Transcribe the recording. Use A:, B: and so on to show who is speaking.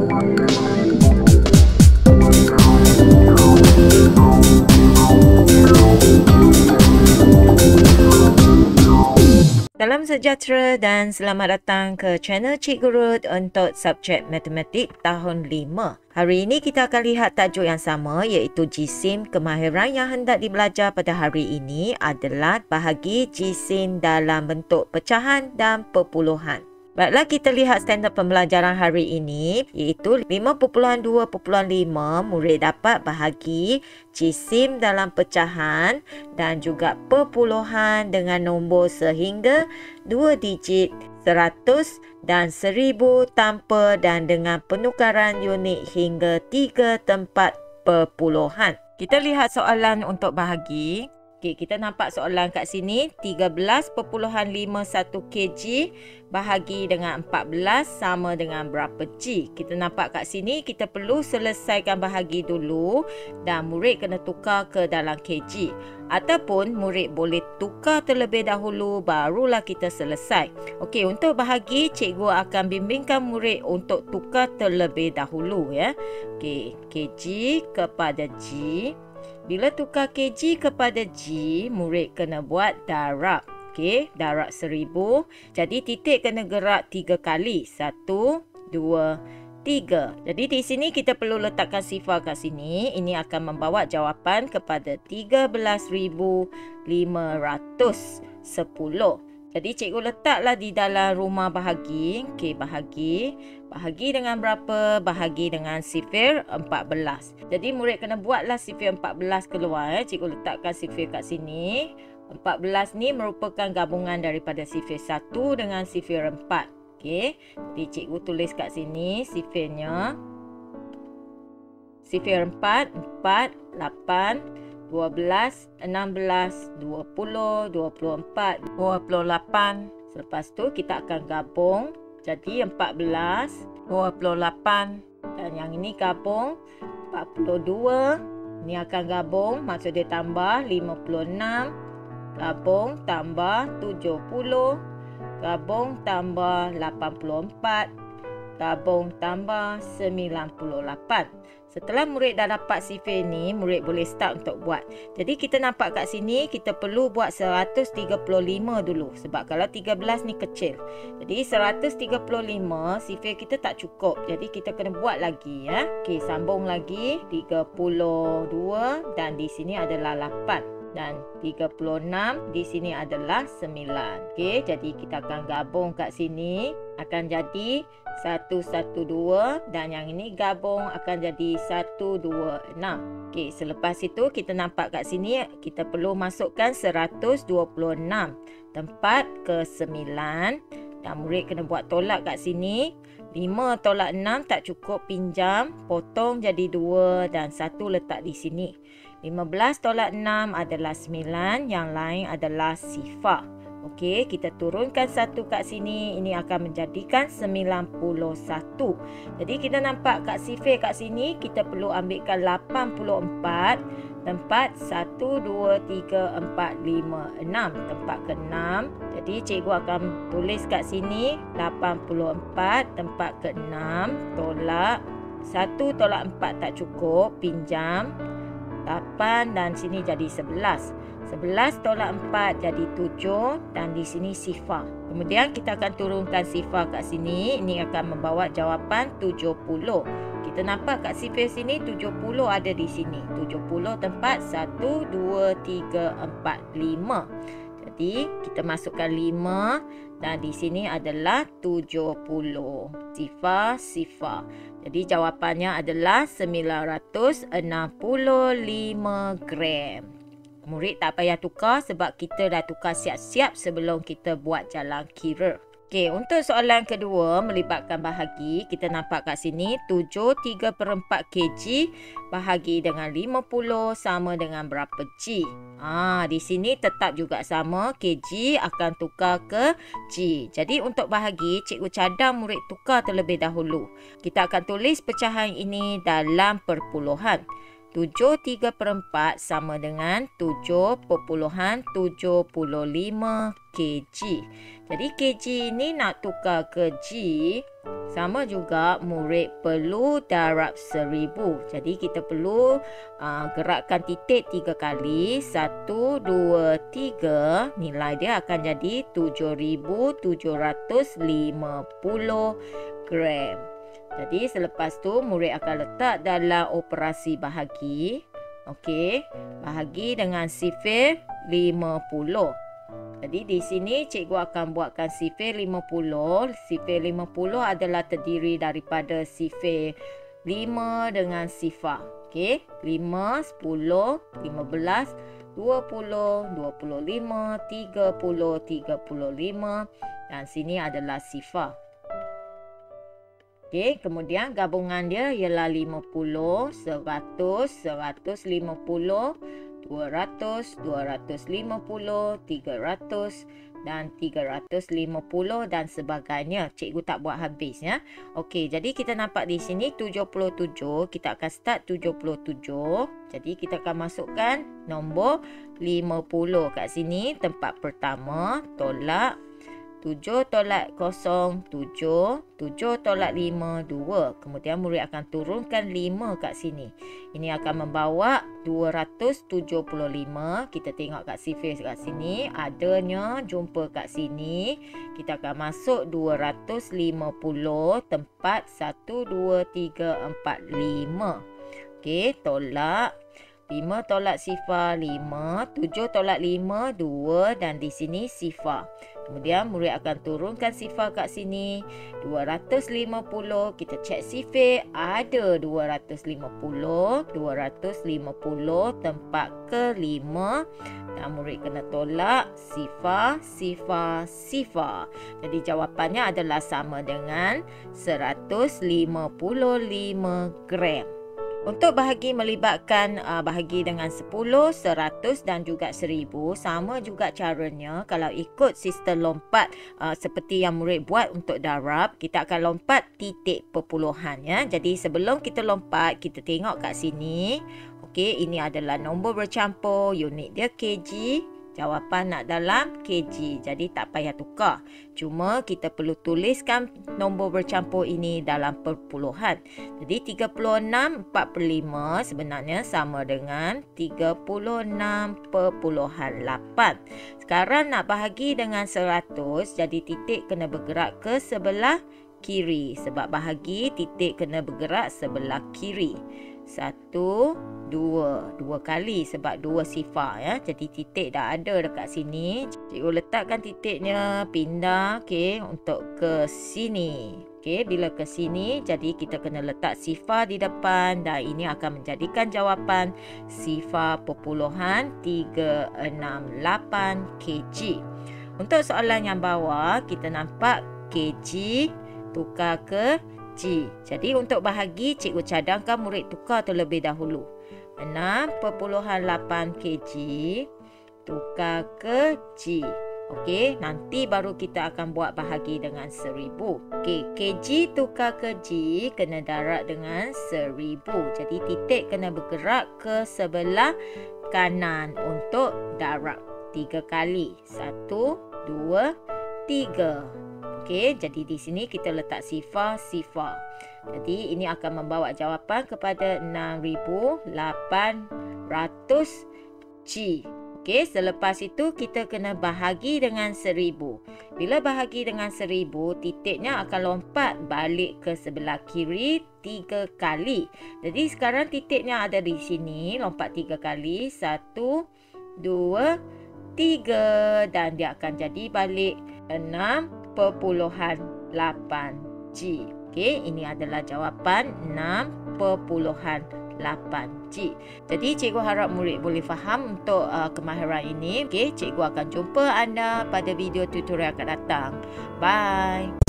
A: Salam sejahtera dan selamat datang ke channel Cikgu Ruth untuk subjek Matematik tahun 5. Hari ini kita akan lihat tajuk yang sama iaitu jisim. Kemahiran yang hendak dibelajar pada hari ini adalah bahagi jisim dalam bentuk pecahan dan perpuluhan. Baiklah, kita lihat standard pembelajaran hari ini iaitu 5.2.5 murid dapat bahagi jisim dalam pecahan dan juga perpuluhan dengan nombor sehingga 2 digit 100 dan 1000 tanpa dan dengan penukaran unit hingga 3 tempat perpuluhan. Kita lihat soalan untuk bahagi. Okey, kita nampak soalan kat sini 13.51 kg bahagi dengan 14 sama dengan berapa G. Kita nampak kat sini kita perlu selesaikan bahagi dulu dan murid kena tukar ke dalam kg. Ataupun murid boleh tukar terlebih dahulu barulah kita selesai. Okey, untuk bahagi cikgu akan bimbingkan murid untuk tukar terlebih dahulu ya. Okey, kg kepada G. Bila tukar kg kepada G, murid kena buat darab. Okey, darab 1000. Jadi titik kena gerak 3 kali. 1, 2, 3. Jadi di sini kita perlu letakkan sifar kat sini. Ini akan membawa jawapan kepada 13,510. Jadi cikgu letaklah di dalam rumah bahagi. Okey, bahagi. Bahagi dengan berapa? Bahagi dengan sifir 14. Jadi murid kena buatlah sifir 14 keluar. Cikgu letakkan sifir kat sini. 14 ni merupakan gabungan daripada sifir 1 dengan sifir 4. Okey. Jadi cikgu tulis kat sini sifirnya. Sifir 4, 8, 12, 16, 20, 24, 28. Selepas tu kita akan gabung jadi 14, 28 dan yang ini gabung 42. Ini akan gabung, maksud dia tambah 56, gabung tambah 70, gabung tambah 84, gabung tambah 98. Setelah murid dah dapat sifir ni, murid boleh start untuk buat. Jadi kita nampak kat sini, kita perlu buat 135 dulu. Sebab kalau 13 ni kecil. Jadi 135, sifir kita tak cukup. Jadi kita kena buat lagi ya. Okey, sambung lagi. 32 dan di sini adalah 8. Dan 36 di sini adalah 9. Okey, jadi kita akan gabung kat sini. Akan jadi 112 dan yang ini gabung akan jadi 126. Okey, selepas itu kita nampak kat sini kita perlu masukkan 126 tempat ke 9 dan murid kena buat tolak kat sini. 5 tolak 6 tak cukup, pinjam, potong jadi 2 dan 1 letak di sini. 15 tolak 6 adalah 9, yang lain adalah sifar. Okey, kita turunkan 1 kat sini, ini akan menjadikan 91. Jadi kita nampak kat sifir kat sini, kita perlu ambilkan 84 tempat 1, 2, 3, 4, 5, 6. Tempat ke 6. Jadi cikgu akan tulis kat sini 84 tempat ke 6. Tolak. 1 tolak 4 tak cukup. Pinjam. 8 dan sini jadi 11. 11 tolak 4 jadi 7 dan di sini sifar. Kemudian kita akan turunkan sifar kat sini. Ini akan membawa jawapan 70. Kita nampak kat sifir sini 70 ada di sini. 70 tempat 1, 2, 3, 4, 5. Jadi kita masukkan 5 dan di sini adalah 70. Sifar. Jadi jawapannya adalah 965 gram. Murid tak payah tukar sebab kita dah tukar siap-siap sebelum kita buat jalan kira. Okey, untuk soalan kedua melibatkan bahagi, kita nampak kat sini 7/3/4 kg bahagi dengan 50 sama dengan berapa G. Di sini tetap juga sama, kg akan tukar ke G. Jadi untuk bahagi, cikgu cadang murid tukar terlebih dahulu. Kita akan tulis pecahan ini dalam perpuluhan. 7/3/4 sama dengan 7.75 kg. Jadi kg ini nak tukar ke G, sama juga murid perlu darab 1000. Jadi kita perlu gerakkan titik 3 kali. 1, 2, 3. Nilai dia akan jadi 7,750 gram. Jadi selepas tu murid akan letak dalam operasi bahagi. Okey, bahagi dengan sifir 50. Jadi di sini cikgu akan buatkan sifir 50. Sifir 50 adalah terdiri daripada sifir 5 dengan sifar. Okey, 5, 10, 15, 20, 25, 30, 35 dan sini adalah sifar. Okey, kemudian gabungan dia ialah 50, 100, 150, 200, 250, 300 dan 350 dan sebagainya. Cikgu tak buat habis ya. Okey, jadi kita nampak di sini 77. Kita akan start 77. Jadi kita akan masukkan nombor 50 kat sini. Tempat pertama, tolak 7 tolak 0, 7. 7 tolak 5, 2. Kemudian murid akan turunkan 5 kat sini. Ini akan membawa 275. Kita tengok kat sifir kat sini. Adanya jumpa kat sini. Kita akan masuk 250 tempat 1, 2, 3, 4, 5. Okey, tolak. 5 tolak sifar 5, 7 tolak 5, 2 dan di sini sifar. Kemudian murid akan turunkan sifar kat sini 250. Kita cek sifir ada 250 tempat ke-5 dan murid kena tolak sifar, sifar, sifar. Jadi jawapannya adalah sama dengan 155 gram. Untuk bahagi melibatkan bahagi dengan 10, 100 dan juga 1000, sama juga caranya. Kalau ikut sistem lompat seperti yang murid buat untuk darab, kita akan lompat titik perpuluhan ya. Jadi sebelum kita lompat, kita tengok kat sini. Okey, ini adalah nombor bercampur, unit dia kg. Jawapan nak dalam kg, jadi tak payah tukar. Cuma kita perlu tuliskan nombor bercampur ini dalam perpuluhan. Jadi 36/45 sebenarnya sama dengan 36.8. Sekarang nak bahagi dengan 100, jadi titik kena bergerak ke sebelah kiri. Sebab bahagi, titik kena bergerak sebelah kiri. 1, 2 kali sebab 2 sifar ya. Jadi titik dah ada dekat sini. Cikgu letakkan titiknya, pindah untuk ke sini. Bila ke sini, jadi kita kena letak sifar di depan dan ini akan menjadikan jawapan sifar perpuluhan 368 kg. Untuk soalan yang bawah, kita nampak kg tukar ke G. Jadi untuk bahagi, cikgu cadangkan murid tukar terlebih dahulu. 6.8 kg tukar ke G. Okey, nanti baru kita akan buat bahagi dengan 1000. Okey, kg tukar ke G kena darab dengan 1000. Jadi titik kena bergerak ke sebelah kanan untuk darab 3 kali. 1, 2, 3. Okey, jadi di sini kita letak sifar. Jadi ini akan membawa jawapan kepada 6800 G. Okey, selepas itu kita kena bahagi dengan 1000. Bila bahagi dengan 1000, titiknya akan lompat balik ke sebelah kiri 3 kali. Jadi sekarang titiknya ada di sini, lompat 3 kali. 1, 2, 3 dan dia akan jadi balik 6.8 G. Okey, ini adalah jawapan 6.8 G. Jadi cikgu harap murid boleh faham untuk kemahiran ini. Okey, cikgu akan jumpa anda pada video tutorial akan datang. Bye.